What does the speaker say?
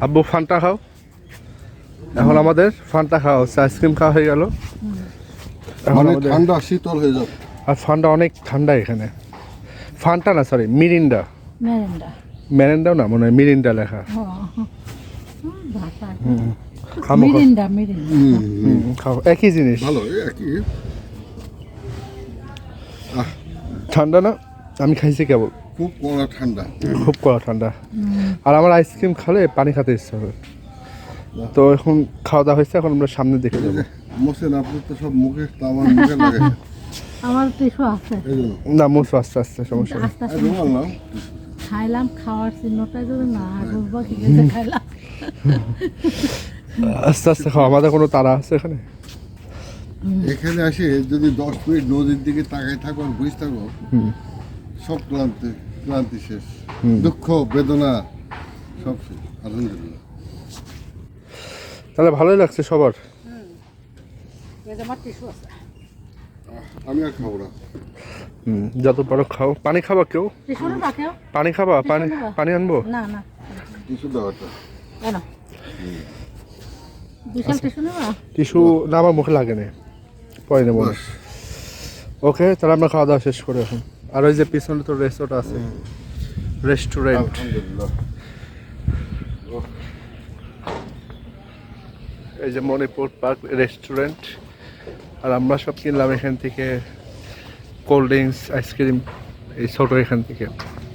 আব্বু ফান্টা খাও। এখন আমাদের ফান্টা খাওয়া হচ্ছে, আইসক্রিম খাওয়া হয়ে গেল। এখন মানে আমাদের ঠান্ডা শীতল হয়ে যাবে। আর ফান্টা অনেক ঠান্ডা এখানে। ফান্টা না, সরি, মিরিন্ডা। মেরেন্ডা মেরেন্ডাও না, মনে হয় মিরিন্ডা লেখা। ভাষা খামো খাও। মিরিন্ডা মিরিন্ডা খাও, একই জিনিস। ভালো একই। ঠান্ডা না, আমি খাইছি কেবল। খুব কড়া ঠান্ডা। খুব কড়া ঠান্ডা। আর আমার আইসক্রিম খালে পানি খেতে ইচ্ছা হবে। তো এখন খাওয়া দাওয়া হয়েছে, এখন আমরা সামনে দেখে যাবো। মোসেন আপনি তো সব মুখে, তো আমার মুখে লাগে। আমার টিস্যু আছে এই জন্য না, মুসু আস্তে আস্তে, সমস্যা নেই। আস্তে এই আস্তে রুমাল নাও। খাইলাম, খাওয়ার চিহ্নটা যদি না বুঝবো কি করে খাইলাম। আস্তে আস্তে খাও, আমাদের কোনো তাড়া আছে এখানে? এখানে আসে যদি 10 মিনিট নদীর দিকে তাকাই থাকো আর বুঝতে থাকো, সব ক্লান্তি শেষ। দুঃখ বেদনা সব শেষ, আলহামদুলিল্লাহ। তাহলে ভালোই লাগছে সবার। আমার টিস্যু আছে, আমি আর খাবো না। যত পারো খাও। পানি খাবা কেউ? টিস্যু না কেউ? পানি খাবা? পানি পানি আনবো? না না কিছু দেওয়াটা কেন বিশাল টিস্যু নেবা? টিস্যু না, আমার মুখে লাগে না, পরে নেবো না। বাস। ওকে, তাহলে আমরা খাওয়া দাওয়া শেষ করে এখন। আর ওই যে পিছনে তো রেস্টুরেন্ট আছে, রেস্টুরেন্ট। আলহামদুলিল্লাহ। এই যে মণিপুর পার্ক রেস্টুরেন্ট। আর আমরা সব কিনলাম এখান থেকে, কোল্ড ড্রিঙ্কস, আইসক্রিম, এই ছোটো এখান থেকে।